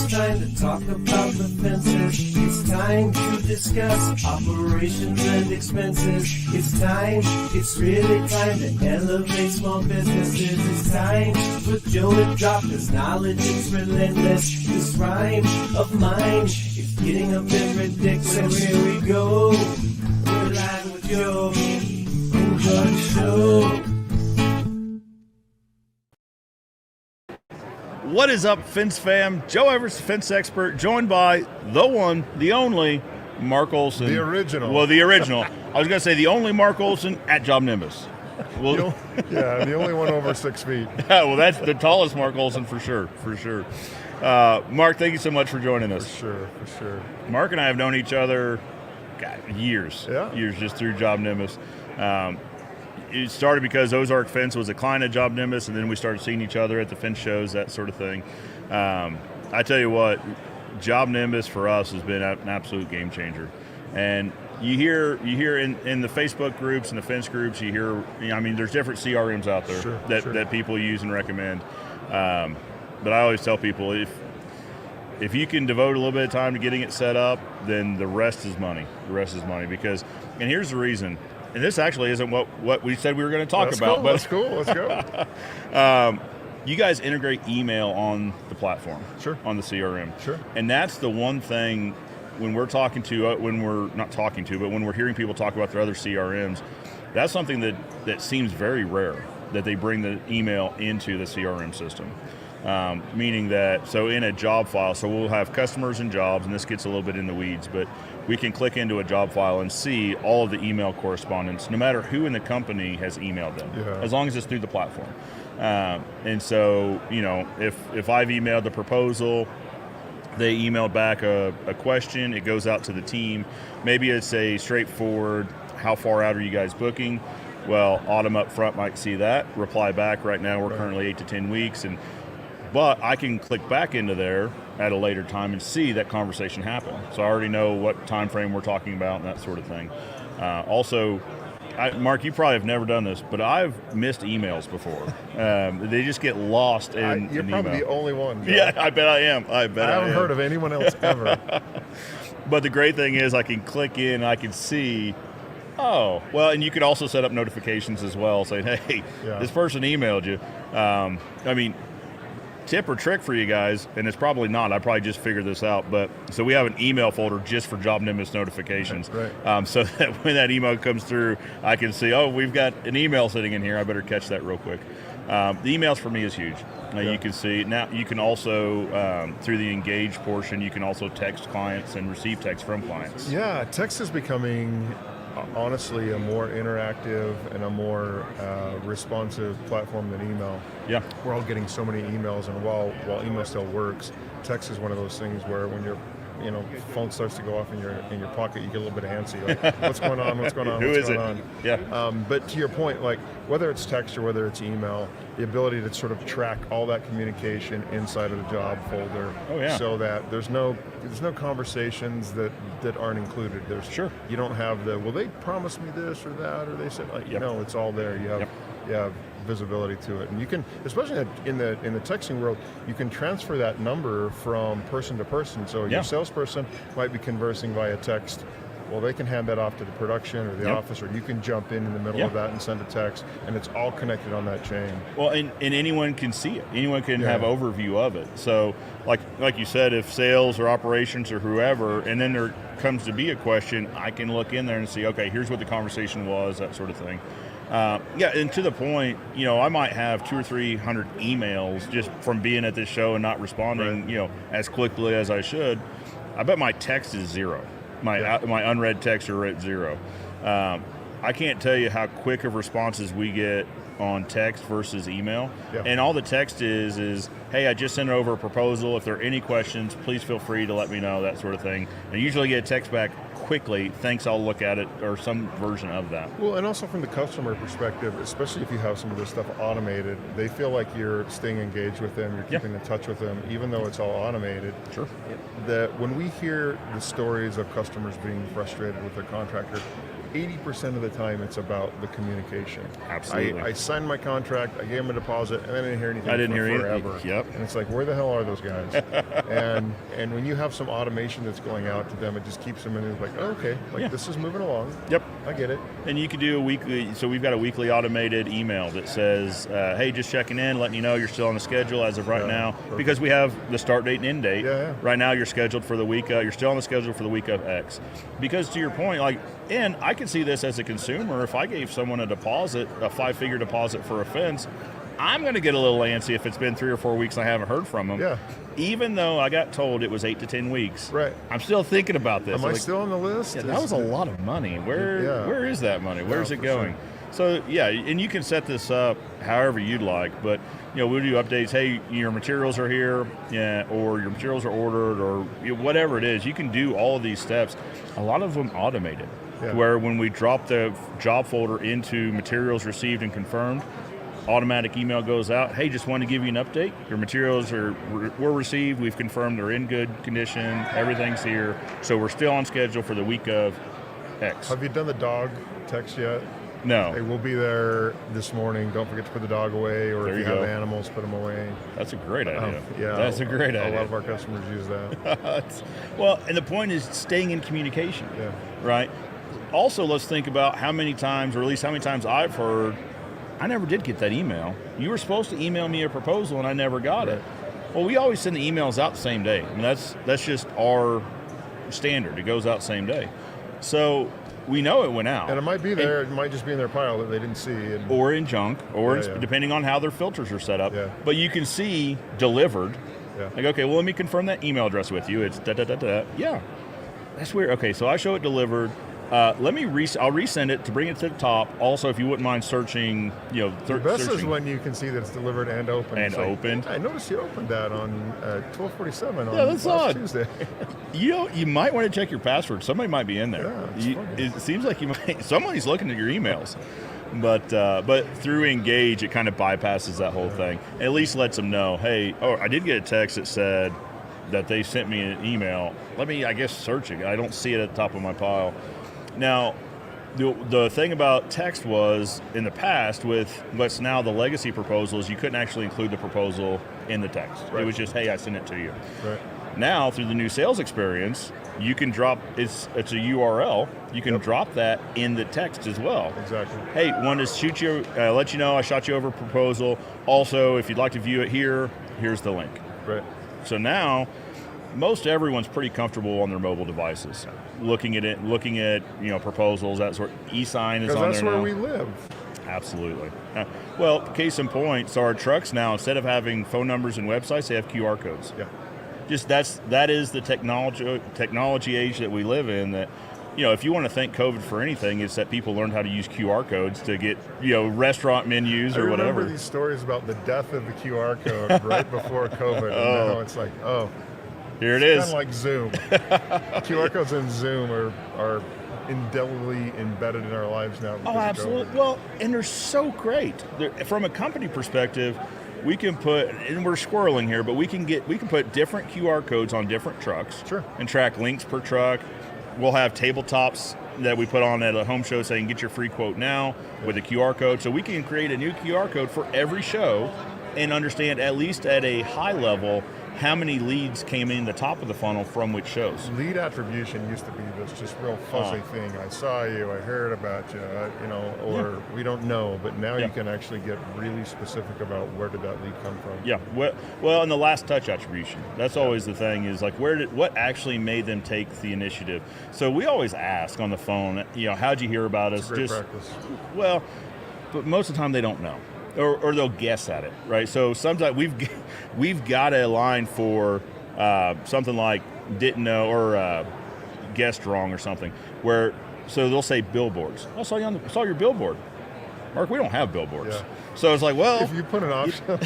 time to talk about the fences. It's time to discuss operations and expenses. It's time, it's really time to elevate small businesses. It's time to put Joe to drop his knowledge, it's relentless. This rhyme of mine is getting a bit ridiculous. So here we go, we're live with Joe. Enjoy the show. What is up, Fence fam? Joe Evers, fence expert, joined by the one, the only, Mark Olson. The original. Well, the original. I was going to say the only Mark Olson at JobNimbus. Well, the only one over 6 feet. Well, that's the tallest Mark Olson for sure. Mark, thank you so much for joining us. For sure. Mark and I have known each other, years just through JobNimbus. It started because Ozark Fence was a client of JobNimbus, and then we started seeing each other at the fence shows, that sort of thing. I tell you what, JobNimbus for us has been an absolute game changer. And you hear in the Facebook groups and the fence groups, you hear, there's different CRMs out there that people use and recommend. But I always tell people, if you can devote a little bit of time to getting it set up, then the rest is money. Because, and here's the reason, and this actually isn't what we said we were going to talk about. Cool. But that's cool. Let's go. You guys integrate email on the platform, on the CRM. And that's the one thing when we're when we're hearing people talk about their other CRMs, that's something that seems very rare, that they bring the email into the CRM system. Meaning that, so in a job file, so we'll have customers and jobs, and this gets a little bit in the weeds, but we can click into a job file and see all of the email correspondence, no matter who in the company has emailed them, as long as it's through the platform. And so, if I've emailed the proposal, they emailed back a question, it goes out to the team. Maybe it's a straightforward, how far out are you guys booking? Well, Autumn up front might see that, reply back, right now we're currently 8 to 10 weeks, but I can click back into there at a later time and see that conversation happen. So I already know what time frame we're talking about and that sort of thing. Also, Mark, you probably have never done this, but I've missed emails before. They just get lost in You're probably email. the only one. Joe. Yeah, I bet I am. I haven't heard of anyone else ever. But the great thing is I can click in and I can see, and you could also set up notifications as well, saying, hey, this person emailed you. Tip or trick for you guys, and it's probably not, I probably just figured this out, but so we have an email folder just for JobNimbus notifications. So that when that email comes through, I can see, we've got an email sitting in here, I better catch that real quick. The emails for me is huge. You can see, now you can also, through the engage portion, you can also text clients and receive text from clients. Yeah, text is becoming, honestly, a more interactive and a more responsive platform than email. Yeah, we're all getting so many emails, and while email still works, text is one of those things where when your phone starts to go off in your pocket, you get a little bit antsy. Like, what's going on? Who is it? Yeah. But to your point, like whether it's text or whether it's email, the ability to sort of track all that communication inside of the job folder, so that there's no conversations that aren't included. You don't have well, they promised me this or that, or they said, no, it's all there. You have visibility to it, and you can, especially in the texting world, you can transfer that number from person to person. So your salesperson might be conversing via text. Well, they can hand that off to the production or the office, or you can jump in the middle of that and send a text, and it's all connected on that chain. Well, and anyone can see it. Anyone can have overview of it. So, like you said, if sales or operations or whoever, and then there comes to be a question, I can look in there and see, okay, here's what the conversation was, that sort of thing. And to the point, I might have 200 or 300 emails just from being at this show and not responding, as quickly as I should. I bet my text is zero. My unread texts are at zero. I can't tell you how quick of responses we get on text versus email. And all the text is, hey, I just sent over a proposal. If there are any questions, please feel free to let me know, that sort of thing. And I usually get a text back quickly, thanks, I'll look at it, or some version of that. Well, and also from the customer perspective, especially if you have some of this stuff automated, they feel like you're staying engaged with them, you're keeping in touch with them, even though it's all automated. When we hear the stories of customers being frustrated with their contractor, 80% of the time it's about the communication. Absolutely. I signed my contract, I gave them a deposit, and I didn't hear anything forever. And it's like, where the hell are those guys? and when you have some automation that's going out to them, it just keeps them in there like, this is moving along. I get it. And you could do we've got a weekly automated email that says, hey, just checking in, letting you know you're still on the schedule as of right now, because we have the start date and end date. Right now you're scheduled for the week, you're still on the schedule for the week of X. Because to your point, and I could see this as a consumer, if I gave someone a 5-figure deposit for a fence, I'm going to get a little antsy if it's been 3 or 4 weeks and I haven't heard from them. Yeah. Even though I got told it was 8 to 10 weeks. Right. I'm still thinking about this. Am I still on the list? Yeah, that was a lot of money. Where is that money? Where's it going? Sure. So yeah, and you can set this up however you'd like, but we'll do updates. Hey, your materials are here, or your materials are ordered, or whatever it is. You can do all of these steps. A lot of them automated, where when we drop the job folder into materials received and confirmed, automatic email goes out. Hey, just wanted to give you an update. Your materials were received. We've confirmed they're in good condition. Everything's here. So we're still on schedule for the week of X. Have you done the dog text yet? No. Hey, we'll be there this morning. Don't forget to put the dog away, or if you have animals, put them away. That's a great idea. Yeah, that's a great idea. A lot of our customers use that. Well, and the point is staying in communication. Yeah. Right? Also, let's think about how many times, or at least how many times I've heard, I never did get that email. You were supposed to email me a proposal and I never got it. Well, we always send the emails out the same day. I mean, that's just our standard. It goes out same day. So we know it went out. And it might be there. It might just be in their pile that they didn't see. Or in junk, or depending on how their filters are set up. Yeah. But you can see delivered. Yeah. Like, okay, well, let me confirm that email address with you. It's da-da-da-da. Yeah. That's weird. Okay, so I show it delivered. I'll resend it to bring it to the top. Also, if you wouldn't mind searching, the best is when you can see that it's delivered and open. And opened. I noticed you opened that on 12:47 on that's last odd. Tuesday. You might want to check your password. Somebody might be in there. Yeah, it seems like somebody's looking at your emails. But through Engage, it kind of bypasses that whole thing. It at least lets them know, hey, I did get a text that said that they sent me an email. Let me, I guess, search it. I don't see it at the top of my pile. Now, the thing about text was, in the past, with what's now the legacy proposals, you couldn't actually include the proposal in the text. Right. It was just, hey, I sent it to you. Right. Now, through the new sales experience, you can drop, it's a URL, you can drop that in the text as well. Exactly. Hey, wanted to shoot you, let you know I shot you over a proposal. Also, if you'd like to view it here, here's the link. Right. So now, most everyone's pretty comfortable on their mobile devices, looking at proposals, that sort. E-sign is on there now. Because that's where we live. Absolutely. Well, case in point, so our trucks now, instead of having phone numbers and websites, they have QR codes. Yeah. Just that is the technology age that we live in. That if you want to thank COVID for anything, it's that people learned how to use QR codes to get restaurant menus or whatever. I remember these stories about the death of the QR code right before COVID, and now it's like, here it is. Kind of like Zoom. QR codes in Zoom are indelibly embedded in our lives now. Oh, absolutely. Well, and they're so great. From a company perspective, we can put, and we're squirreling here, but we can put different QR codes on different trucks. Sure. And track links per truck. We'll have tabletops that we put on at a home show saying get your free quote now with a QR code. So we can create a new QR code for every show and understand, at least at a high level, how many leads came in the top of the funnel from which shows. Lead attribution used to be this just real fuzzy thing. I saw you, I heard about you, or we don't know. But now you can actually get really specific about where did that lead come from. Yeah, well, and the last touch attribution. That's always the thing is like what actually made them take the initiative. So we always ask on the phone, how'd you hear about us? It's great practice. Well, but most of the time they don't know. Or they'll guess at it, right? So sometimes we've got a line for something like didn't know or guessed wrong or something. So they'll say billboards. I saw your billboard, Mark. We don't have billboards, so it's like, well, if you put an option,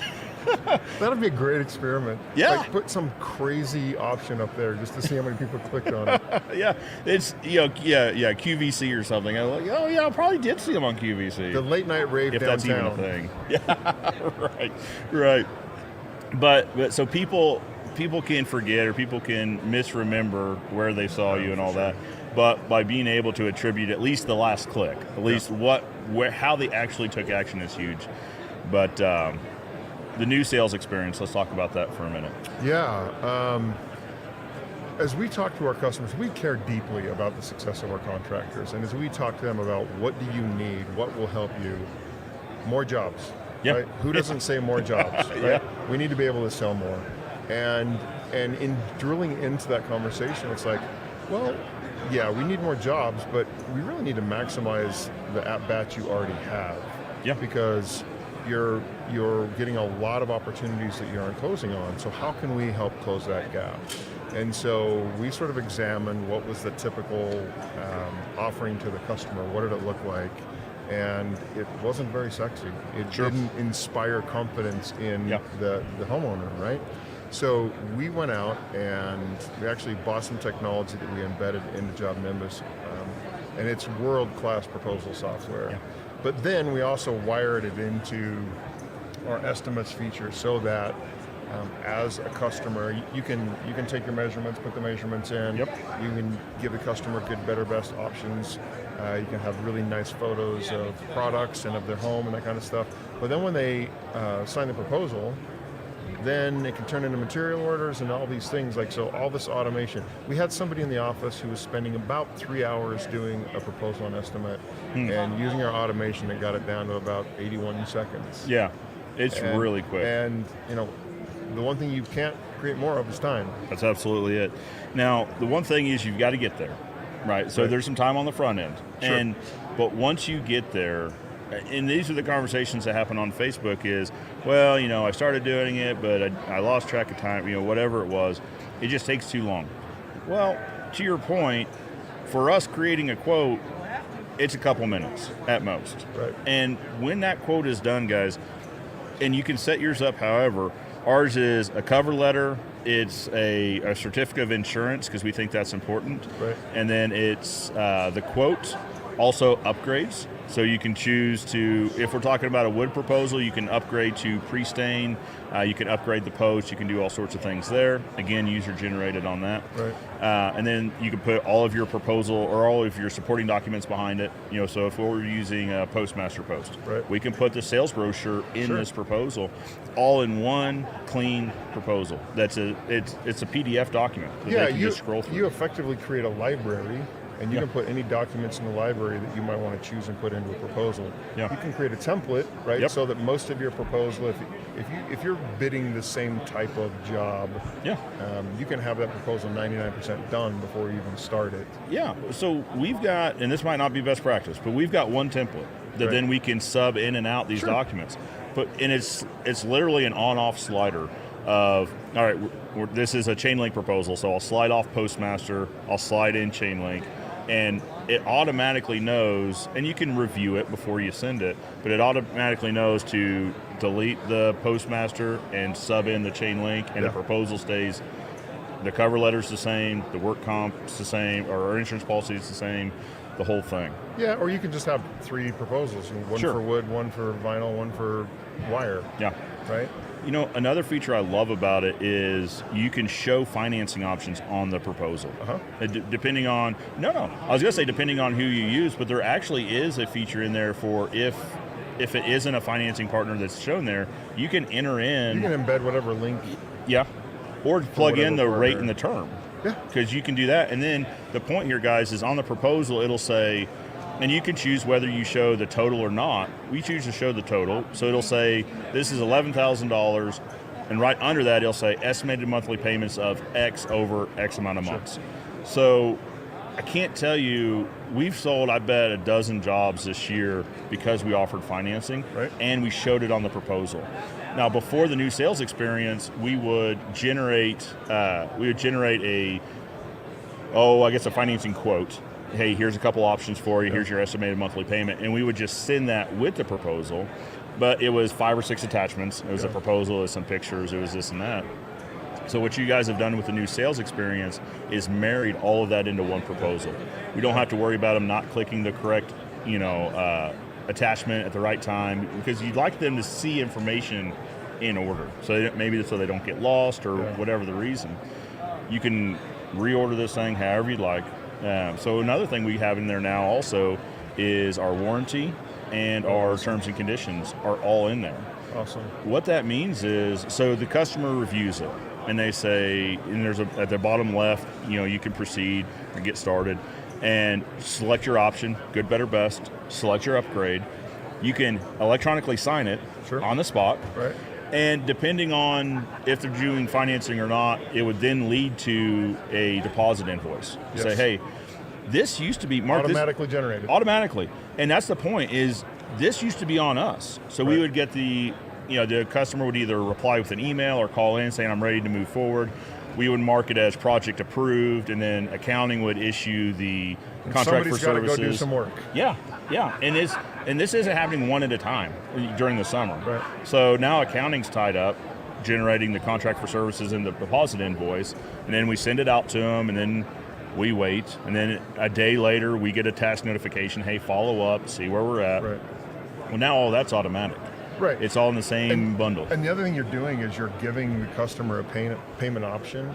that'd be a great experiment. Yeah, like put some crazy option up there just to see how many people clicked on it. Yeah, it's QVC or something. I'm like, oh yeah, I probably did see them on QVC. The late night rave if downtown. That's even a thing. Yeah, right. But so people can forget or people can misremember where they saw you and all that. But by being able to attribute at least the last click, at least how they actually took action is huge. But the new sales experience, let's talk about that for a minute. Yeah. As we talk to our customers, we care deeply about the success of our contractors. And as we talk to them about what do you need, what will help you, more jobs. Yep. Right? Who doesn't say more jobs? Right? Yeah. We need to be able to sell more. And in drilling into that conversation, it's like, well, yeah, we need more jobs, but we really need to maximize the at-bats you already have. Yeah. Because you're getting a lot of opportunities that you aren't closing on. So how can we help close that gap? And so we sort of examined what was the typical offering to the customer. What did it look like? And it wasn't very sexy. It didn't inspire confidence in the homeowner, right? So we went out and we actually bought some technology that we embedded into JobNimbus, and it's world-class proposal software. Yeah. But then we also wired it into our estimates feature so that as a customer, you can take your measurements, put the measurements in. Yep. You can give the customer good, better, best options. You can have really nice photos of products and of their home and that kind of stuff. But then when they sign the proposal, then it can turn into material orders and all these things, like, so all this automation. We had somebody in the office who was spending about 3 hours doing a proposal and estimate, and using our automation, it got it down to about 81 seconds. Yeah, it's really quick. And the one thing you can't create more of is time. That's absolutely it. Now, the one thing is you've got to get there, right? So there's some time on the front end. Sure. But once you get there, and these are the conversations that happen on Facebook is, well, I started doing it, but I lost track of time, whatever it was. It just takes too long. Well, to your point, for us creating a quote, it's a couple minutes at most. Right. And when that quote is done, guys, and you can set yours up however, ours is a cover letter, it's a certificate of insurance, because we think that's important. Right. And then it's the quote, also upgrades. So you can choose to, if we're talking about a wood proposal, you can upgrade to pre-stain, you can upgrade the post, you can do all sorts of things there. Again, user generated on that. Right. And then you can put all of your proposal or all of your supporting documents behind it. So if we're using a Postmaster Post, we can put the sales brochure in this proposal, all in one clean proposal. It's a PDF document that you just scroll through. You effectively create a library. And you can put any documents in the library that you might want to choose and put into a proposal. Yeah. You can create a template, right? Yep. So that most of your proposal, if you're bidding the same type of job, you can have that proposal 99% done before you even start it. Yeah. So we've got, and this might not be best practice, but we've got one template that then we can sub in and out these documents. And it's literally an on-off slider of, all right, this is a chain link proposal, so I'll slide off Postmaster, I'll slide in chain link, and it automatically knows, and you can review it before you send it, but it automatically knows to delete the Postmaster and sub in the chain link, and the proposal stays. The cover letter's the same, the work comp's the same, or our insurance policy is the same, the whole thing. Yeah, or you can just have 3 proposals, one for wood, one for vinyl, one for wire. Yeah. Right? Another feature I love about it is you can show financing options on the proposal. Depending on, I was going to say depending on who you use, but there actually is a feature in there for if it isn't a financing partner that's shown there, you can enter in. You can embed whatever link. Yeah. Or plug in the partner. rate and the term. Yeah. Because you can do that. And then the point here, guys, is on the proposal, it'll say, and you can choose whether you show the total or not. We choose to show the total. So it'll say, this is $11,000. And right under that, it'll say estimated monthly payments of X over X amount of months. So I can't tell you, we've sold, I bet, a dozen jobs this year because we offered financing and we showed it on the proposal. Now, before the new sales experience, we would generate a financing quote. Hey, here's a couple options for you, here's your estimated monthly payment, and we would just send that with the proposal, but it was 5 or 6 attachments. It was a proposal, it was some pictures, it was this and that. So what you guys have done with the new sales experience is married all of that into one proposal. We don't have to worry about them not clicking the correct, attachment at the right time, because you'd like them to see information in order. So maybe they don't get lost or whatever the reason. You can reorder this thing however you'd like. So another thing we have in there now also is our warranty and our terms and conditions are all in there. Awesome. What that means is, so the customer reviews it and they say, and there's at the bottom left, you can proceed or get started and select your option, good, better, best, select your upgrade. You can electronically sign it on the spot. Right. And depending on if they're doing financing or not, it would then lead to a deposit invoice. Say, hey, this used to be marked automatically generated. Automatically. And that's the point is this used to be on us. So we would get the customer would either reply with an email or call in saying, I'm ready to move forward. We would mark it as project approved, and then accounting would issue the contract for services. Somebody's got to go do some work. Yeah. And this isn't happening one at a time during the summer. Right. So now accounting's tied up, generating the contract for services and the deposit invoice, and then we send it out to them, and then we wait, and then a day later we get a task notification, hey, follow up, see where we're at. Right. Well, now all that's automatic. Right. It's all in the same bundle. And the other thing you're doing is you're giving the customer a payment option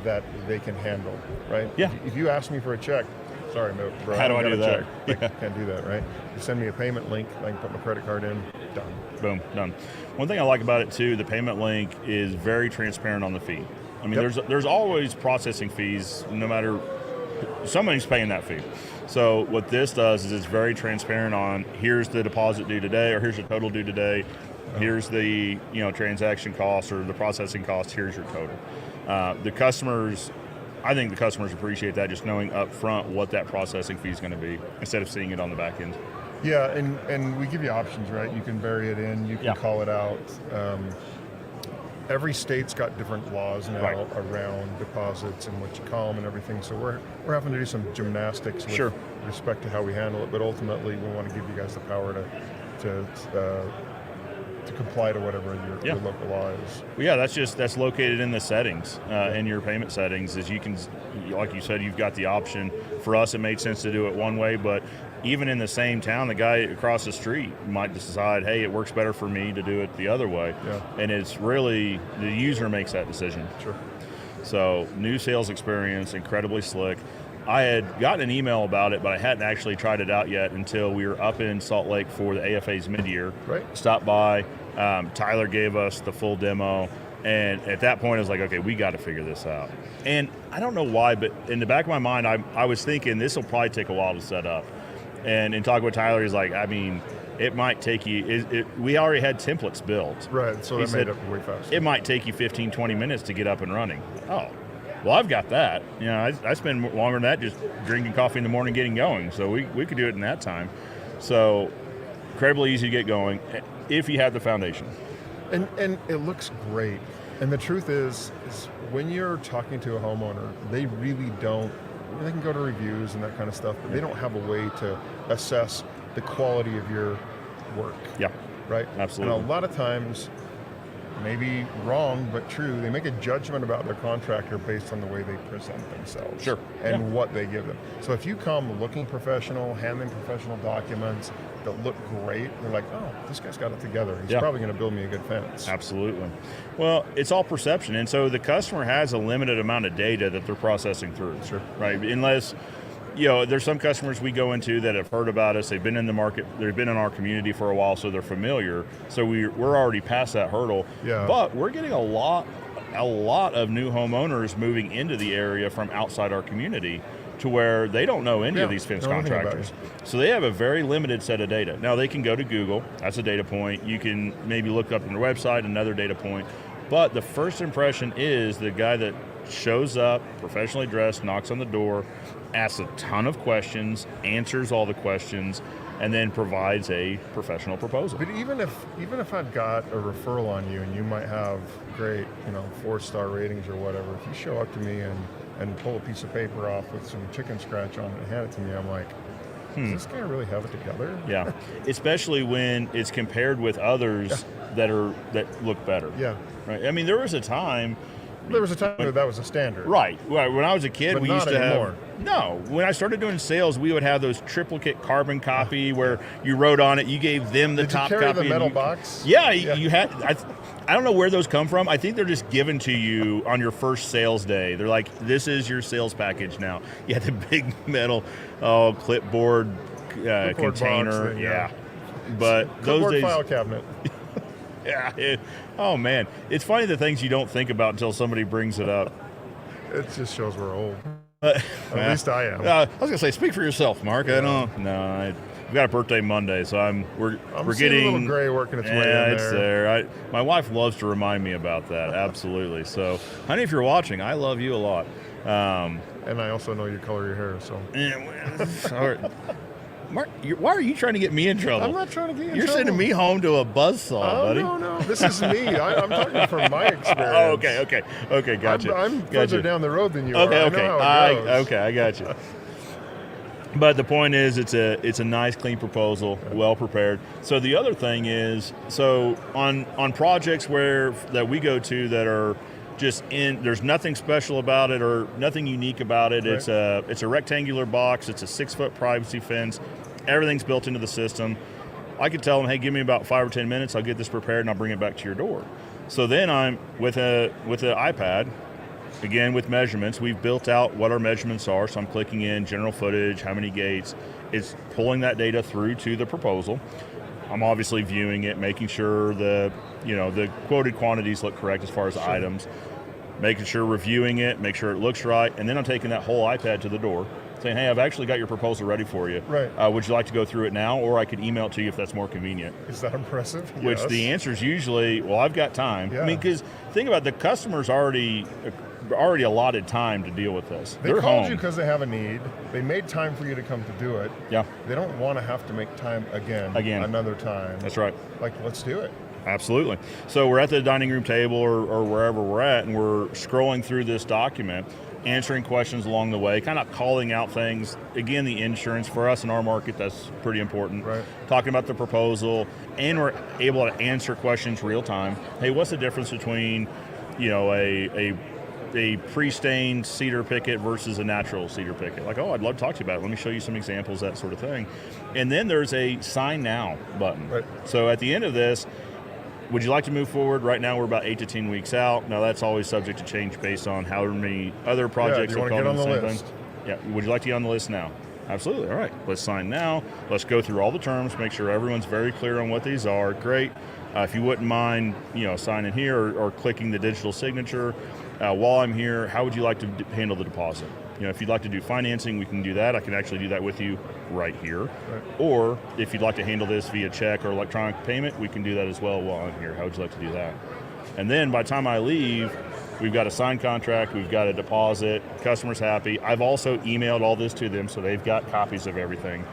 that they can handle, right? Yeah. If you ask me for a check, sorry, bro, how do I do that? I can't do that, right? You send me a payment link, I can put my credit card in, done. Boom, done. One thing I like about it too, the payment link is very transparent on the fee. I mean, there's always processing fees, no matter, somebody's paying that fee. So what this does is it's very transparent on, here's the deposit due today, or here's the total due today, here's the transaction cost or the processing cost, here's your total. I think the customers appreciate that, just knowing up front what that processing fee is going to be instead of seeing it on the back end. Yeah, and we give you options, right? You can bury it in, you can call it out. Every state's got different laws now around deposits and what you call them and everything. So we're having to do some gymnastics with respect to how we handle it. But ultimately, we want to give you guys the power to comply to whatever your local law is. Well, yeah, that's located in the settings, in your payment settings. Is you can, like you said, you've got the option. For us, it made sense to do it one way, but even in the same town, the guy across the street might decide, hey, it works better for me to do it the other way. Yeah. And it's really, the user makes that decision. Sure. So, new sales experience, incredibly slick. I had gotten an email about it, but I hadn't actually tried it out yet until we were up in Salt Lake for the AFA's mid-year. Right. Stopped by, Tyler gave us the full demo, and at that point I was like, okay, we got to figure this out. And I don't know why, but in the back of my mind, I was thinking this will probably take a while to set up. And in talking with Tyler, he's like, I mean, it might take you, we already had templates built. Right, so that made it way faster. It might take you 15, 20 minutes to get up and running. Oh, well, I've got that. I spend longer than that just drinking coffee in the morning getting going. So we could do it in that time. So incredibly easy to get going if you have the foundation. And it looks great. And the truth is when you're talking to a homeowner, they really don't, they can go to reviews and that kind of stuff, but they don't have a way to assess the quality of your work. Yeah. Right? Absolutely. And a lot of times, maybe wrong, but true, they make a judgment about their contractor based on the way they present themselves. Sure. And what they give them. So if you come looking professional, handling professional documents that look great, they're like, oh, this guy's got it together. He's probably going to build me a good fence. Absolutely. Well, it's all perception. And so the customer has a limited amount of data that they're processing through. Sure. Right? Unless, there's some customers we go into that have heard about us. They've been in the market. They've been in our community for a while, so they're familiar. So we're already past that hurdle. Yeah. But we're getting a lot of new homeowners moving into the area from outside our community to where they don't know any of these fence contractors. So they have a very limited set of data. Now they can go to Google, that's a data point. You can maybe look up on their website, another data point. But the first impression is the guy that shows up, professionally dressed, knocks on the door, asks a ton of questions, answers all the questions, and then provides a professional proposal. But even if I've got a referral on you and you might have great, 4-star ratings or whatever, if you show up to me and pull a piece of paper off with some chicken scratch on it and hand it to me, I'm like, does this guy really have it together? Yeah, especially when it's compared with others that look better. Yeah. Right. I mean, there was a time where that was a standard. Right. When I was a kid, but we not used to anymore. have. No. When I started doing sales, we would have those triplicate carbon copy where you wrote on it, you gave them the Did top you carry copy. the metal box? Yeah, you had. I don't know where those come from. I think they're just given to you on your first sales day. They're like, this is your sales package now. You had the big metal clipboard container. Thing, yeah. But clipboard those days. File cabinet. Yeah. Oh man, it's funny the things you don't think about until somebody brings it up. It just shows we're old. At least I am. I was gonna say, speak for yourself, Mark. Yeah. I don't. No, we've got a birthday Monday, so we're getting a little gray working its way in there. It's there. My wife loves to remind me about that. Absolutely. So, honey, if you're watching, I love you a lot. And I also know you color your hair, so. Mark, why are you trying to get me in trouble? I'm not trying to get you in You're trouble. sending me home to a buzzsaw, buddy. No. This is me. I'm talking from my experience. Oh, okay. Gotcha. I'm further down the road than you okay, are. Okay, I know how it goes. Okay, I got you. But the point is, it's a nice, clean proposal, well prepared. So the other thing is, so on projects that we go to that are just there's nothing special about it or nothing unique about it. Right. It's a rectangular box. It's a 6-foot privacy fence. Everything's built into the system. I could tell them, hey, give me about 5 or 10 minutes. I'll get this prepared and I'll bring it back to your door. So then I'm with an iPad. Again, with measurements, we've built out what our measurements are. So I'm clicking in general footage, how many gates. It's pulling that data through to the proposal. I'm obviously viewing it, making sure the quoted quantities look correct as far as items, making sure reviewing it, make sure it looks right, and then I'm taking that whole iPad to the door, saying, hey, I've actually got your proposal ready for you. Right. Would you like to go through it now, or I could email it to you if that's more convenient? Is that impressive? Which Yes. the answer is usually, well, I've got time. Yeah. I mean, because think about it, the customer's already allotted time to deal with this. They They're called home. you because they have a need. They made time for you to come to do it. Yeah. They don't want to have to make time again. Another time. That's right. Like, let's do it. Absolutely. So we're at the dining room table or wherever we're at, and we're scrolling through this document, answering questions along the way, kind of calling out things. Again, the insurance for us in our market, that's pretty important. Right. Talking about the proposal, and we're able to answer questions real time. Hey, what's the difference between, a pre-stained cedar picket versus a natural cedar picket? Like, I'd love to talk to you about it. Let me show you some examples, that sort of thing. And then there's a sign now button. Right. So at the end of this, would you like to move forward? Right now we're about 8 to 10 weeks out. Now that's always subject to change based on how many other projects do you have want to come get on in the same list? thing. Yeah, would you like to get on the list now? Absolutely. All right, let's sign now. Let's go through all the terms, make sure everyone's very clear on what these are. Great. If you wouldn't mind, signing here or clicking the digital signature. While I'm here, how would you like to handle the deposit? If you'd like to do financing, we can do that. I can actually do that with you right here. Right. Or if you'd like to handle this via check or electronic payment, we can do that as well while I'm here. How would you like to do that? And then by the time I leave, we've got a signed contract, we've got a deposit, customer's happy. I've also emailed all this to them, so they've got copies of everything.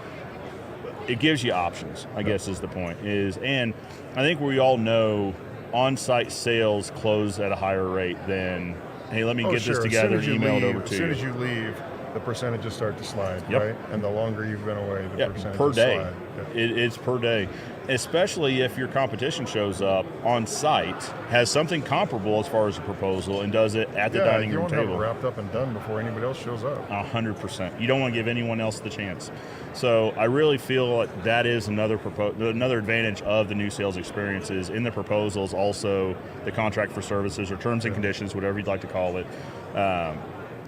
It gives you options, I guess is the point. And I think we all know on-site sales close at a higher rate than, hey, let me get this together and email it over to you. As soon as you leave, the percentages start to slide, Yep. right? And the longer you've been away, the percentages per day. slide. Yeah. It's per day. Especially if your competition shows up on site, has something comparable as far as a proposal, and does it at the dining room you want to table. have it wrapped up and done before anybody else shows up. 100%. You don't want to give anyone else the chance. So I really feel like that is another advantage of the new sales experiences. In the proposals, also the contract for services or terms and conditions, whatever you'd like to call it,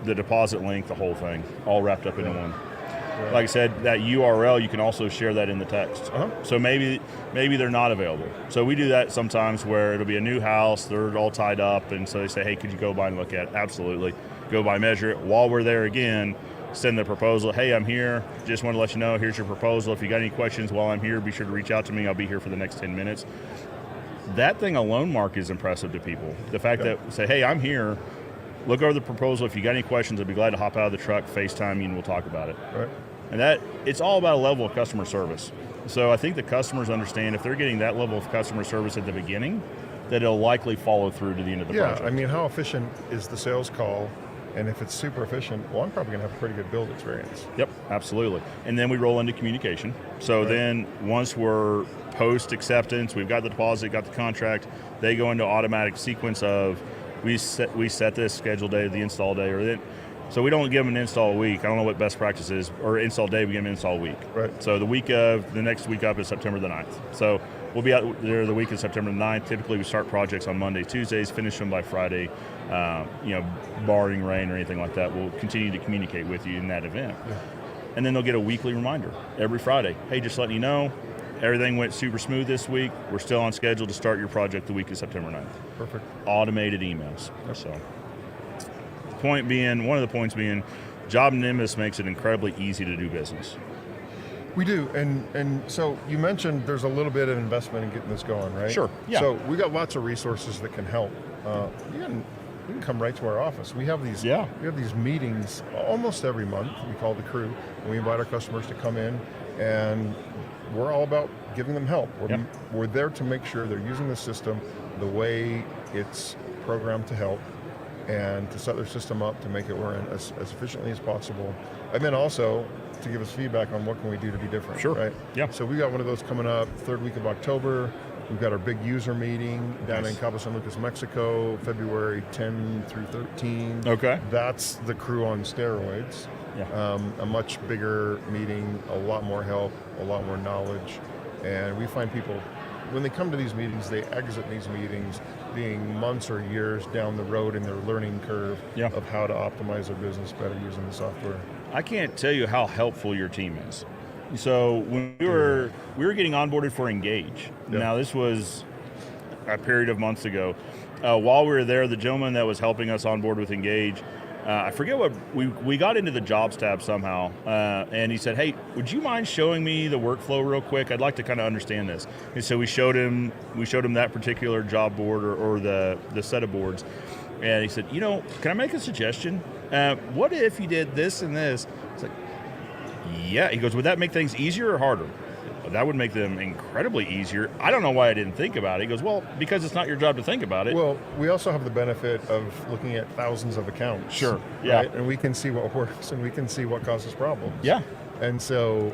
the deposit link, the whole thing, all wrapped up into one. Right. Like I said, that URL, you can also share that in the text. Uh-huh. So maybe they're not available. So we do that sometimes where it'll be a new house, they're all tied up, and so they say, hey, could you go by and look at it? Absolutely. Go by, measure it. While we're there again, send the proposal. Hey, I'm here. Just want to let you know, here's your proposal. If you got any questions while I'm here, be sure to reach out to me. I'll be here for the next 10 minutes. That thing alone, Mark, is impressive to people. The fact that say, hey, I'm here. Look over the proposal. If you got any questions, I'd be glad to hop out of the truck, FaceTime you, and we'll talk about it. Right. And it's all about a level of customer service. So I think the customers understand if they're getting that level of customer service at the beginning, that it'll likely follow through to the end of the project. Yeah, I mean, how efficient is the sales call? And if it's super efficient, well, I'm probably going to have a pretty good build experience. Yep, absolutely. And then we roll into communication. So then once we're post-acceptance, we've got the deposit, got the contract, they go into automatic sequence of we set this scheduled day, the install day, or then. So we don't give them an install week. I don't know what best practice is, or install day, we give them an install week. Right. So the next week up is September the 9th. So we'll be out there the week of September the 9th. Typically we start projects on Monday, Tuesdays, finish them by Friday. Barring rain or anything like that, we'll continue to communicate with you in that event. Yeah. And then they'll get a weekly reminder every Friday. Hey, just letting you know, everything went super smooth this week. We're still on schedule to start your project the week of September 9th. Perfect. Automated emails. So. One of the points being, JobNimbus makes it incredibly easy to do business. We do, and so you mentioned there's a little bit of investment in getting this going, right? Sure, yeah. So we got lots of resources that can help. you can come right to our office. We have these meetings almost every month. We call the crew, and we invite our customers to come in, and we're all about giving them help. We're there to make sure they're using the system the way it's programmed to help, and to set their system up to make it run as efficiently as possible. And then also to give us feedback on what can we do to be different, right? Yeah. So we got one of those coming up, third week of October. We've got our big user meeting down in Cabo San Lucas, Mexico, February 10 through 13. Okay. That's the crew on steroids. Yeah. A much bigger meeting, a lot more help, a lot more knowledge. And we find people, when they come to these meetings, they exit these meetings being months or years down the road in their learning curve of how to optimize their business better using the software. I can't tell you how helpful your team is. So when we were getting onboarded for Engage. Now this was a period of months ago. While we were there, the gentleman that was helping us onboard with Engage, I forget what, we got into the jobs tab somehow, and he said, hey, would you mind showing me the workflow real quick? I'd like to kind of understand this. And so we showed him that particular job board or the set of boards. And he said, can I make a suggestion? What if you did this and this? It's like, yeah. He goes, would that make things easier or harder? That would make them incredibly easier. I don't know why I didn't think about it. He goes, well, because it's not your job to think about it. Well, we also have the benefit of looking at thousands of accounts. Sure, yeah. Right? And we can see what works and we can see what causes problems. Yeah. And so,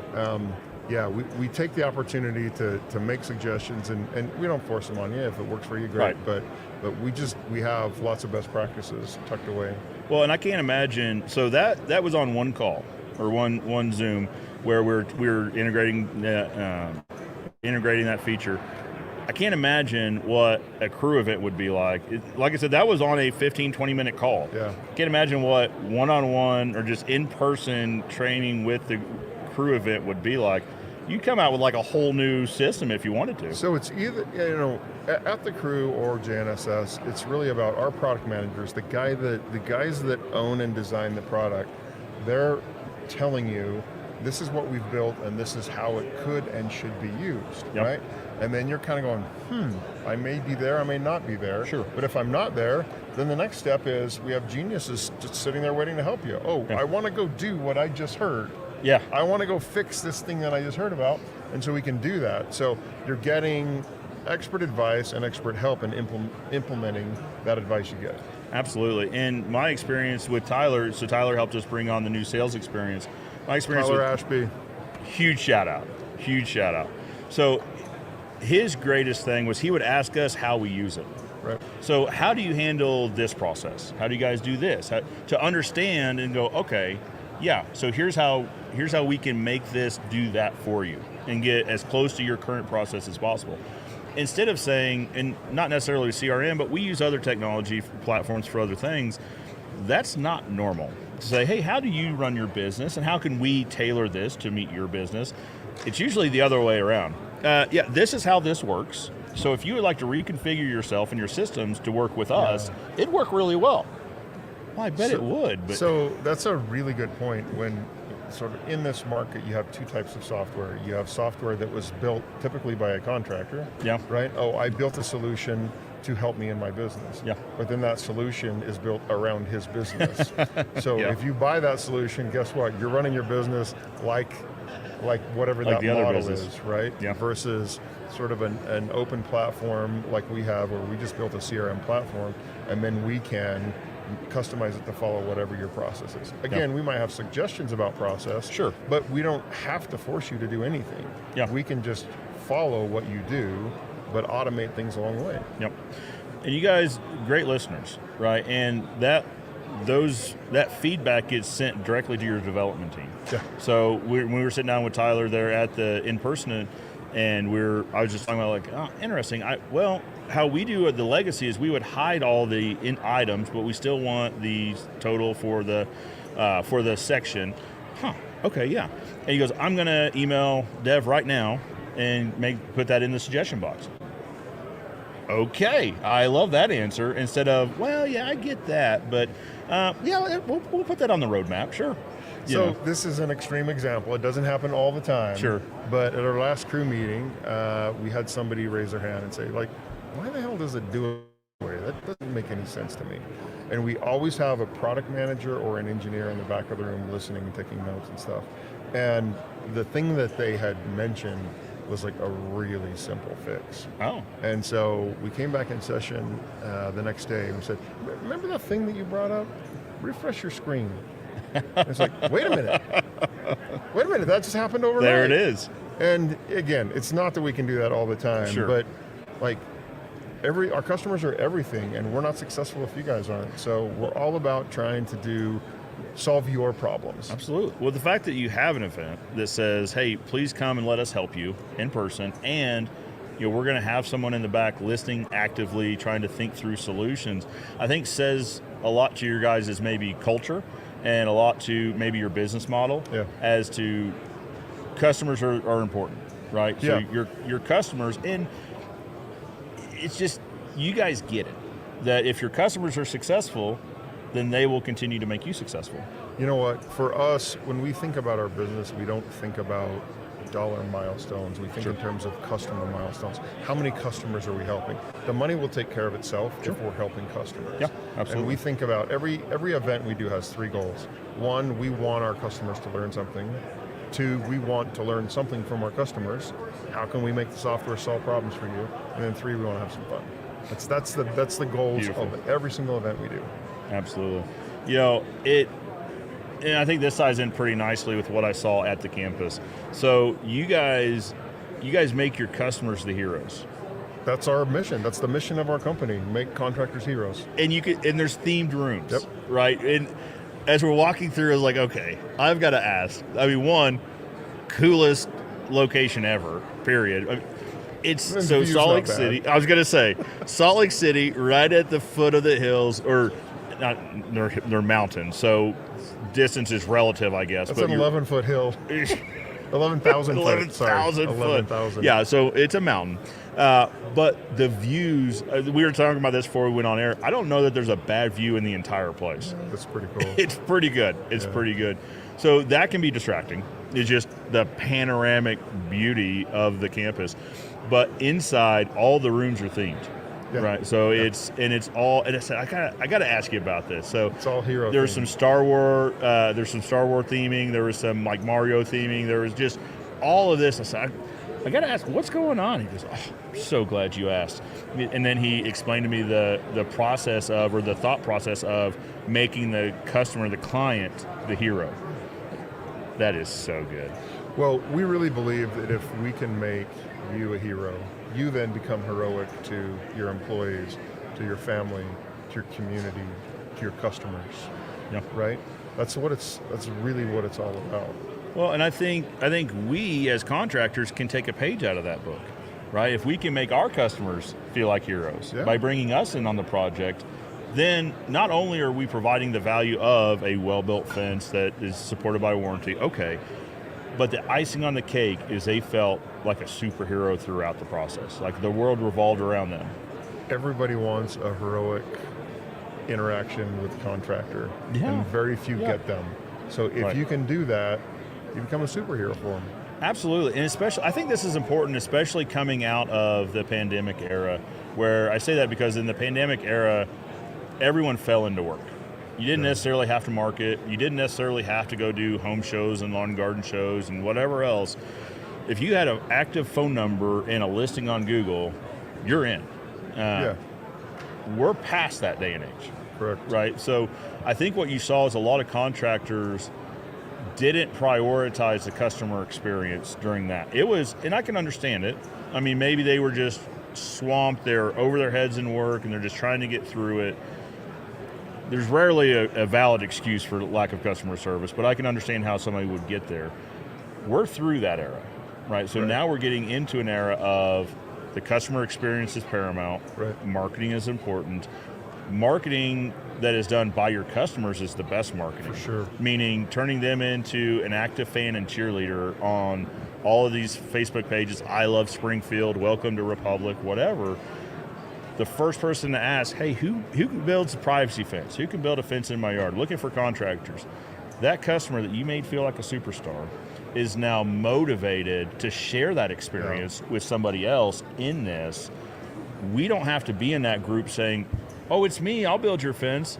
we take the opportunity to make suggestions, and we don't force them on you. If it works for you, great. Right. But we have lots of best practices tucked away. Well, and I can't imagine, so that was on one call, or one Zoom, where we're integrating that feature. I can't imagine what a crew event would be like. Like I said, that was on a 15, 20-minute call. Yeah. Can't imagine what one-on-one or just in-person training with the crew event would be like. You come out with like a whole new system if you wanted to. So it's either, at the crew or JNSS, it's really about our product managers, the guys that own and design the product. They're telling you, this is what we've built and this is how it could and should be used, right? And then you're kind of going, I may be there, I may not be there. Sure. But if I'm not there, then the next step is we have geniuses just sitting there waiting to help you. I want to go do what I just heard. Yeah. I want to go fix this thing that I just heard about, and so we can do that. So you're getting expert advice and expert help in implementing that advice you get. Absolutely. And my experience with Tyler, so Tyler helped us bring on the new sales experience. My experience Tyler with Ashby. Huge shout out. So his greatest thing was he would ask us how we use it. Right. So how do you handle this process? How do you guys do this? To understand and go, okay, yeah, so here's how we can make this do that for you and get as close to your current process as possible. Instead of saying, and not necessarily CRM, but we use other technology platforms for other things, that's not normal. To say, hey, how do you run your business and how can we tailor this to meet your business? It's usually the other way around. This is how this works. So if you would like to reconfigure yourself and your systems to work with us, it'd work really well. Well, I bet it would. But so that's a really good point. When sort of in this market, you have two types of software. You have software that was built typically by a contractor. Yeah. Right? I built a solution to help me in my business. Yeah. But then that solution is built around his business. So if you buy that solution, guess what? You're running your business like whatever that model is, right? Yeah. Versus sort of an open platform like we have, where we just built a CRM platform, and then we can customize it to follow whatever your process is. Again, we might have suggestions about process, sure, but we don't have to force you to do anything. Yeah. We can just follow what you do, but automate things along the way. Yep. And you guys, great listeners, right? And that feedback gets sent directly to your development team. Yeah. So when we were sitting down with Tyler there at the in-person, and I was just talking about interesting. How we do the legacy is we would hide all the items, but we still want the total for the section. Okay, yeah. And he goes, I'm going to email Dev right now and put that in the suggestion box. Okay, I love that answer. Instead of, I get that, but we'll put that on the roadmap, sure. So this is an extreme example. It doesn't happen all the time. Sure. But at our last crew meeting, we had somebody raise their hand and say, why the hell does it do it that way? That doesn't make any sense to me. And we always have a product manager or an engineer in the back of the room listening and taking notes and stuff. And the thing that they had mentioned was like a really simple fix. Oh. And so we came back in session the next day and we said, remember that thing that you brought up? Refresh your screen. And it's like, wait a minute, that just happened overnight. There it is. And again, it's not that we can do that all the time, sure. but like our customers are everything, and we're not successful if you guys aren't. So we're all about trying to solve your problems. Absolutely. Well, the fact that you have an event that says, hey, please come and let us help you in person, and we're going to have someone in the back listening actively, trying to think through solutions, I think says a lot to your guys' maybe culture and a lot to maybe your business model as to customers are important, right? So your customers, and it's just, you guys get it, that if your customers are successful, then they will continue to make you successful. You know what, for us, when we think about our business, we don't think about dollar milestones. We think in terms of customer milestones. How many customers are we helping? The money will take care of itself if we're helping customers. Yeah, absolutely. And we think about every event we do has 3 goals. 1, we want our customers to learn something. 2, we want to learn something from our customers. How can we make the software solve problems for you? And then 3, we want to have some fun. That's the goals of every single event we do. Absolutely. And I think this ties in pretty nicely with what I saw at the campus. So you guys make your customers the heroes. That's our mission. That's the mission of our company. Make contractors heroes. And there's themed rooms, right? And as we're walking through, I was like, okay, I've got to ask. I mean, one, coolest location ever, period. It's so Salt Lake City. I was going to say, Salt Lake City, right at the foot of the hills, or not, they're mountains, so distance is relative, I guess. That's an 11-foot hill. 11,000 foot. 11,000 foot. 11,000. Yeah, so it's a mountain. But the views, we were talking about this before we went on air. I don't know that there's a bad view in the entire place. That's pretty cool. It's pretty good. It's pretty good. So that can be distracting. It's just the panoramic beauty of the campus. But inside, all the rooms are themed. Yeah. Right, so it's all, and I said I got to ask you about this. So it's all hero. There's some Star Wars, theming. There was some like Mario theming. There was just all of this. I said I got to ask, what's going on? He goes, oh, I'm so glad you asked. And then he explained to me the process of, or the thought process of making the customer, the client, the hero. That is so good. Well, we really believe that if we can make you a hero, you then become heroic to your employees, to your family, to your community, to your customers. Yeah. Right? That's really what it's all about. Well, and I think we as contractors can take a page out of that book, right? If we can make our customers feel like heroes by bringing us in on the project, then not only are we providing the value of a well-built fence that is supported by warranty, okay, but the icing on the cake is they felt like a superhero throughout the process. Like the world revolved around them. Everybody wants a heroic interaction with the contractor, and very few get them. So if you can do that, you become a superhero for them. Absolutely, and especially, I think this is important, especially coming out of the pandemic era, where I say that because in the pandemic era, everyone fell into work. You didn't necessarily have to market. You didn't necessarily have to go do home shows and lawn and garden shows and whatever else. If you had an active phone number and a listing on Google, you're in. We're past that day and age. Correct. Right? So I think what you saw is a lot of contractors didn't prioritize the customer experience during that. It was, and I can understand it. I mean, maybe they were just swamped. They're over their heads in work and they're just trying to get through it. There's rarely a valid excuse for lack of customer service, but I can understand how somebody would get there. We're through that era, right? So now we're getting into an era of the customer experience is paramount. Right. Marketing is important. Marketing that is done by your customers is the best marketing. For sure. Meaning turning them into an active fan and cheerleader on all of these Facebook pages. I love Springfield, welcome to Republic, whatever. The first person to ask, hey, who builds a privacy fence? Who can build a fence in my yard? Looking for contractors. That customer that you made feel like a superstar is now motivated to share that experience with somebody else in this. We don't have to be in that group saying, oh, it's me, I'll build your fence.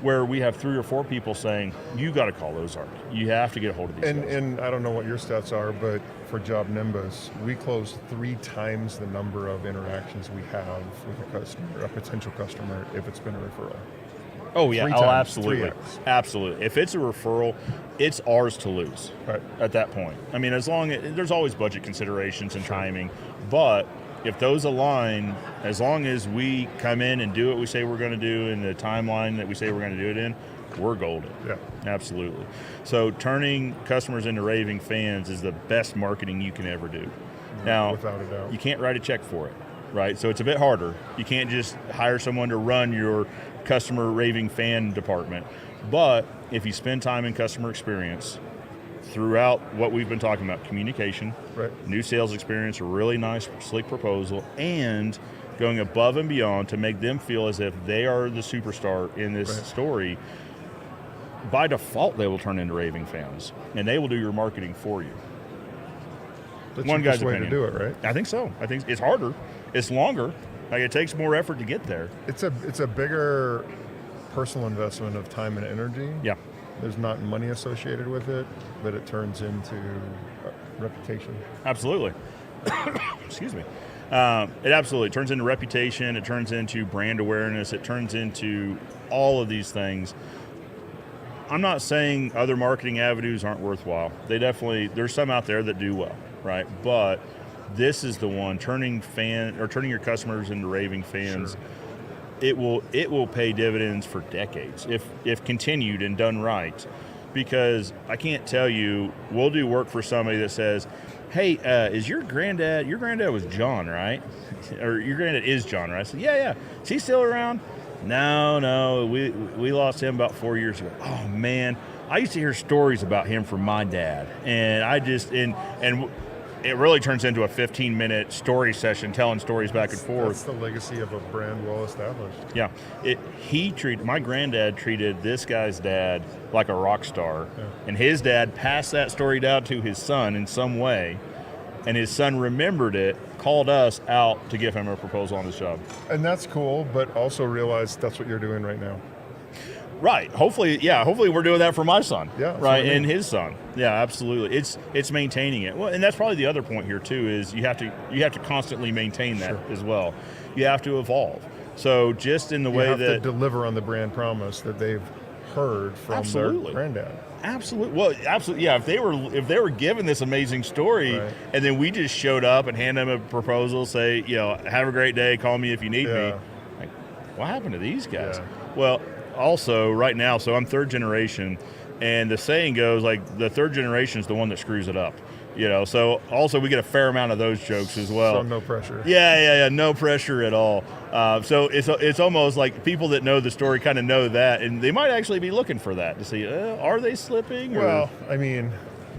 where we have 3 or 4 people saying, you got to call Ozark. You have to get a hold of these guys. And I don't know what your stats are, but for JobNimbus, we close 3 times the number of interactions we have with a customer, a potential customer, if it's been a referral. Oh yeah, 3 oh times, absolutely, 3x. absolutely. If it's a referral, it's ours to lose at that point. I mean, there's always budget considerations and timing, but if those align, as long as we come in and do what we say we're going to do in the timeline that we say we're going to do it in, we're golden. Yeah, absolutely. So turning customers into raving fans is the best marketing you can ever do. Now, without a doubt, you can't write a check for it, right? So it's a bit harder. You can't just hire someone to run your customer raving fan department. But if you spend time in customer experience throughout what we've been talking about, communication, new sales experience, a really nice, sleek proposal, and going above and beyond to make them feel as if they are the superstar in this story, by default, they will turn into raving fans, and they will do your marketing for you. That's one the guy's way opinion. to do it, right? I think so. I think it's harder. It's longer. Like, it takes more effort to get there. It's a bigger personal investment of time and energy. Yeah. There's not money associated with it, but it turns into reputation. Absolutely. Excuse me. It absolutely turns into reputation. It turns into brand awareness. It turns into all of these things. I'm not saying other marketing avenues aren't worthwhile. There's some out there that do well, right? But this is the one, turning your customers into raving fans. Sure. It will pay dividends for decades if continued and done right. Because I can't tell you, we'll do work for somebody that says, hey, is your granddad was John, right? Or your granddad is John, right? I said, yeah. Is he still around? No, we lost him about 4 years ago. Oh man, I used to hear stories about him from my dad, and and it really turns into a 15-minute story session, telling stories back and forth. That's the legacy of a brand well established. Yeah, my granddad treated this guy's dad like a rock star, and his dad passed that story down to his son in some way, and his son remembered it, called us out to give him a proposal on his job. And that's cool, but also realize that's what you're doing right now. Right. Hopefully we're doing that for my son. Yeah. Right, and his son. Yeah, absolutely. It's maintaining it. Well, and that's probably the other point here too, is you have to constantly maintain that as well. You have to evolve. So just in the way that you have to deliver on the brand promise that they've heard from their granddad. Absolutely. Well, absolutely. Yeah. If they were given this amazing story, and then we just showed up and hand them a proposal, say, have a great day, call me if you need me. Like, what happened to these guys? Yeah. Well, also right now, so I'm 3rd generation, and the saying goes, like, the 3rd generation is the one that screws it up. So also we get a fair amount of those jokes as well. So no pressure. Yeah, no pressure at all. So it's almost like people that know the story kind of know that, and they might actually be looking for that to see, are they slipping? Well, I mean,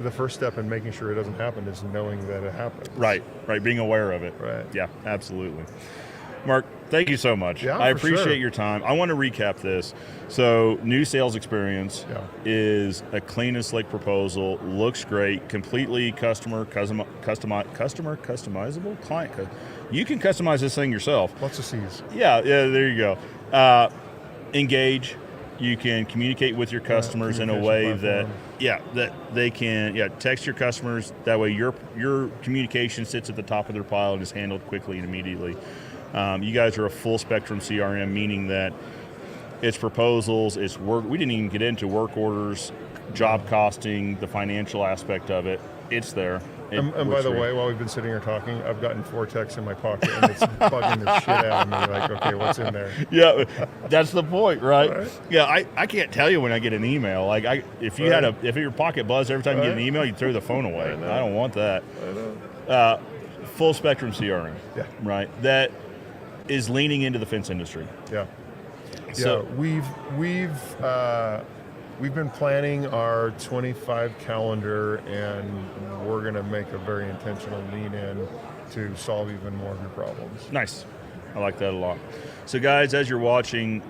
the first step in making sure it doesn't happen is knowing that it happens. Right, being aware of it. Right. Yeah, absolutely. Mark, thank you so much. Yeah, I appreciate your time. I want to recap this. So, new sales experience is a clean and slick proposal, looks great, completely customizable, client. You can customize this thing yourself. Lots of C's. Yeah, there you go. Engage. You can communicate with your customers in a way that they can text your customers. That way your communication sits at the top of their pile and is handled quickly and immediately. You guys are a full spectrum CRM, meaning that it's proposals, it's work. We didn't even get into work orders, job costing, the financial aspect of it. It's there. And by the way, while we've been sitting here talking, I've gotten 4 texts in my pocket, and it's bugging the shit out of me. Like, okay, what's in there? Yeah, that's the point, right? Yeah, I can't tell you when I get an email. Like, if your pocket buzzed every time you get an email, you'd throw the phone away. I don't want that. I know. Full spectrum CRM. Yeah. Right. That is leaning into the fence industry. Yeah. So we've been planning our 25 calendar, and we're going to make a very intentional lean in to solve even more of your problems. Nice. I like that a lot. So guys, as you're watching,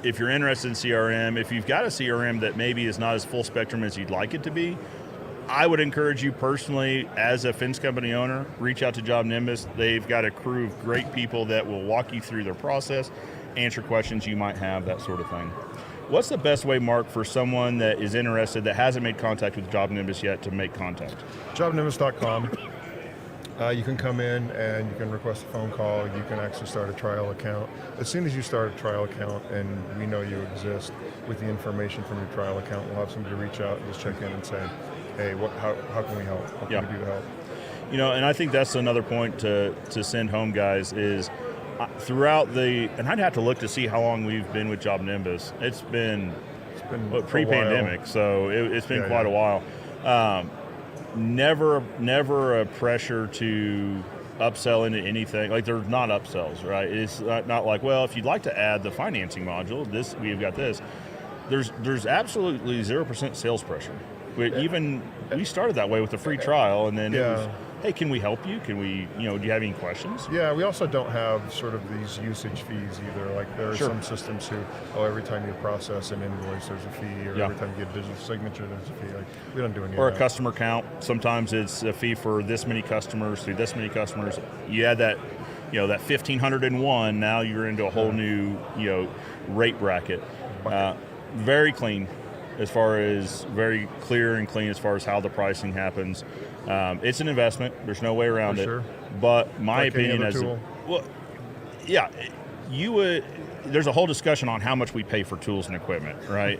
if you're interested in CRM, if you've got a CRM that maybe is not as full spectrum as you'd like it to be, I would encourage you personally, as a fence company owner, reach out to JobNimbus. They've got a crew of great people that will walk you through their process, answer questions you might have, that sort of thing. What's the best way, Mark, for someone that is interested that hasn't made contact with JobNimbus yet to make contact? JobNimbus.com. You can come in and you can request a phone call. You can actually start a trial account. As soon as you start a trial account and we know you exist, with the information from your trial account, we'll have somebody reach out and just check in and say, hey, how can we help? What can we do to help? And I think that's another point to send home, guys, is throughout and I'd have to look to see how long we've been with JobNimbus. It's been pre-pandemic, so it's been quite a while. Never a pressure to upsell into anything. Like, there's not upsells, right? It's not like, well, if you'd like to add the financing module, we've got this. There's absolutely 0% sales pressure. We started that way with the free trial, and then it was, hey, can we help you? Can we, do you have any questions? Yeah, we also don't have sort of these usage fees either. Like, there are some systems who, every time you process an invoice, there's a fee, or every time you get a digital signature, there's a fee. Like, we don't do any of that. Or a customer count. Sometimes it's a fee for this many customers through this many customers. You add that, that 1,501, now you're into a whole new, rate bracket. Very clean. As far as very clear and clean as far as how the pricing happens. It's an investment. There's no way around it. But my opinion is, there's a whole discussion on how much we pay for tools and equipment, right?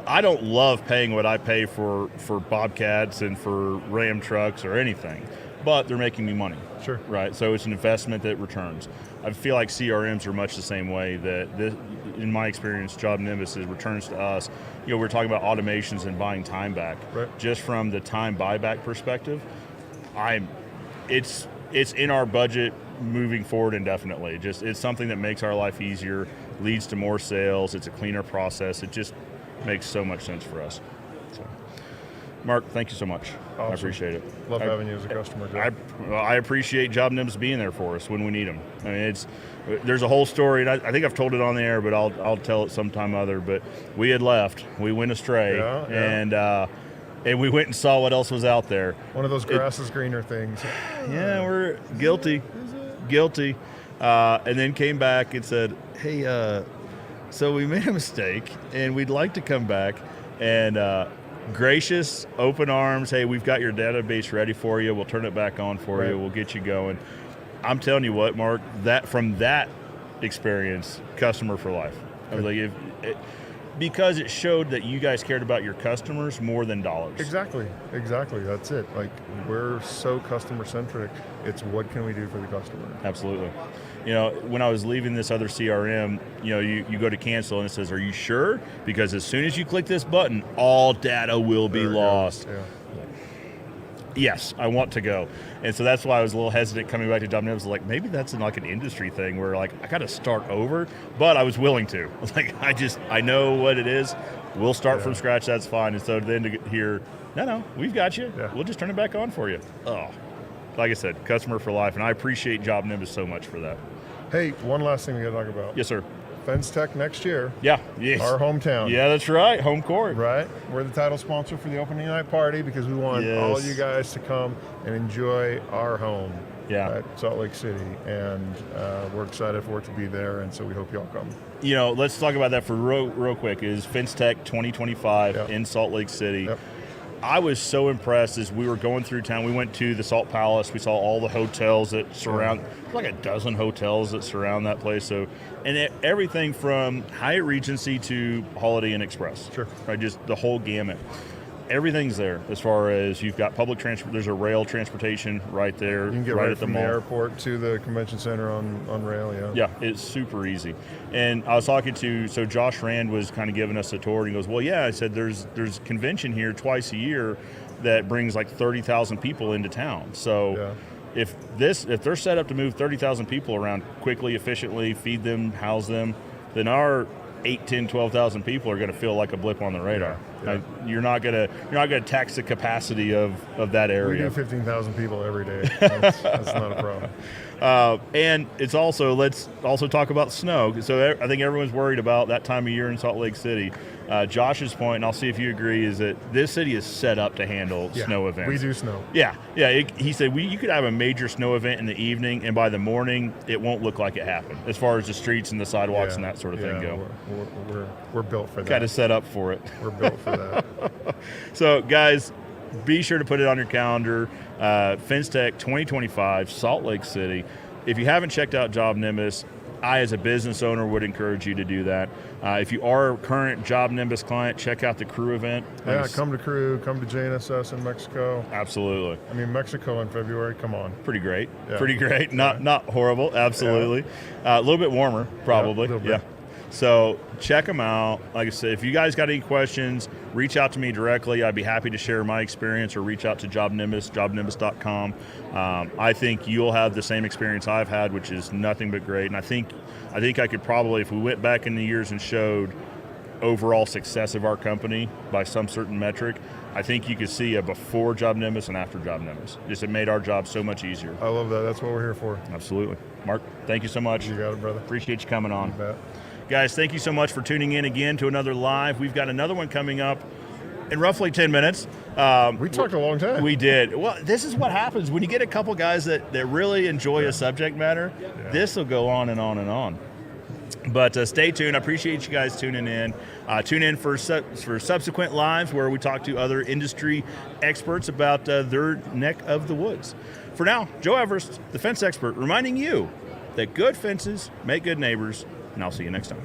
I don't love paying what I pay for Bobcats and for Ram trucks or anything, but they're making me money. Sure. Right, so it's an investment that returns. I feel like CRMs are much the same way. In my experience, JobNimbus returns to us. We're talking about automations and buying time back. Right. Just from the time buyback perspective, it's in our budget moving forward indefinitely. It's something that makes our life easier, leads to more sales. It's a cleaner process. It just makes so much sense for us. So, Mark, thank you so much. Awesome. I appreciate it. Love having you as a customer, Joe. I appreciate JobNimbus being there for us when we need them. I mean, there's a whole story, and I think I've told it on the air, but I'll tell it sometime other. But we had left, we went astray, and we went and saw what else was out there. One of those grass is greener things. Yeah, we're guilty, and then came back and said, hey, so we made a mistake, and we'd like to come back, and gracious, open arms, hey, we've got your database ready for you, we'll turn it back on for you, we'll get you going. I'm telling you what, Mark, from that experience, customer for life. I was like, because it showed that you guys cared about your customers more than dollars. Exactly, that's it. Like, we're so customer centric, it's what can we do for the customer? Absolutely. When I was leaving this other CRM, you go to cancel and it says, are you sure? Because as soon as you click this button, all data will be lost. Yeah. Yes, I want to go. And so that's why I was a little hesitant coming back to JobNimbus. Like, maybe that's like an industry thing where, like, I got to start over, but I was willing to. Like, I know what it is. We'll start from scratch, that's fine. And so then to hear, no, we've got you. Yeah. We'll just turn it back on for you. Oh, like I said, customer for life. And I appreciate JobNimbus so much for that. Hey, one last thing we got to talk about. Yes, sir. Fence Tech next year. Yeah, yes. Our hometown. Yeah, that's right, home court. Right. We're the title sponsor for the opening night party because we want all you guys to come and enjoy our home at Salt Lake City. And we're excited for it to be there, and so we hope you all come. Let's talk about that for real quick. Is Fence Tech 2025 in Salt Lake City. Yep. I was so impressed as we were going through town. We went to the Salt Palace. We saw all the hotels that surround, like a dozen hotels that surround that place. So, and everything from Hyatt Regency to Holiday Inn Express. Sure. Right, just the whole gamut. Everything's there as far as you've got public transport. There's a rail transportation right there. You can get right at from the mall. The airport to the convention center on rail, Yeah, it's super easy. And I was talking so Josh Rand was kind of giving us a tour, and he goes, well, yeah, I said, there's convention here twice a year that brings like 30,000 people into town. So if they're set up to move 30,000 people around quickly, efficiently, feed them, house them, then our 8, 10, 12,000 people are going to feel like a blip on the radar. You're not gonna tax the capacity of that area. We do 15,000 people every day. That's not a problem. And it's also, let's also talk about snow. So I think everyone's worried about that time of year in Salt Lake City. Josh's point, and I'll see if you agree, is that this city is set up to handle snow events. We do snow. Yeah. He said you could have a major snow event in the evening, and by the morning, it won't look like it happened, as far as the streets and the sidewalks and that sort of thing go. We're built for that. Kind of set up for it. We're built for that. So, guys, be sure to put it on your calendar. FinTech 2025, Salt Lake City. If you haven't checked out JobNimbus, I, as a business owner, would encourage you to do that. If you are a current JobNimbus client, check out the Crew event. Yeah, come to Crew, come to JNSS in Mexico. Absolutely. I mean, Mexico in February, come on. Pretty great. Yeah. Pretty great. Not horrible. Absolutely. A little bit warmer, probably. Yeah. So check them out. Like I said, if you guys got any questions, reach out to me directly. I'd be happy to share my experience, or reach out to JobNimbus, jobnimbus.com. I think you'll have the same experience I've had, which is nothing but great. And I think I could probably, if we went back in the years and showed overall success of our company by some certain metric, I think you could see a before JobNimbus and after JobNimbus. Just it made our job so much easier. I love that. That's what we're here for. Absolutely. Mark, thank you so much. You got it, brother. Appreciate you coming on. You bet. Guys, thank you so much for tuning in again to another live. We've got another one coming up in roughly 10 minutes. We talked a long time. We did. Well, this is what happens when you get a couple guys that really enjoy a subject matter. Yeah. This will go on and on and on. But stay tuned. I appreciate you guys tuning in. Tune in for subsequent lives where we talk to other industry experts about their neck of the woods. For now, Joe Everest, the fence expert, reminding you that good fences make good neighbors, and I'll see you next time.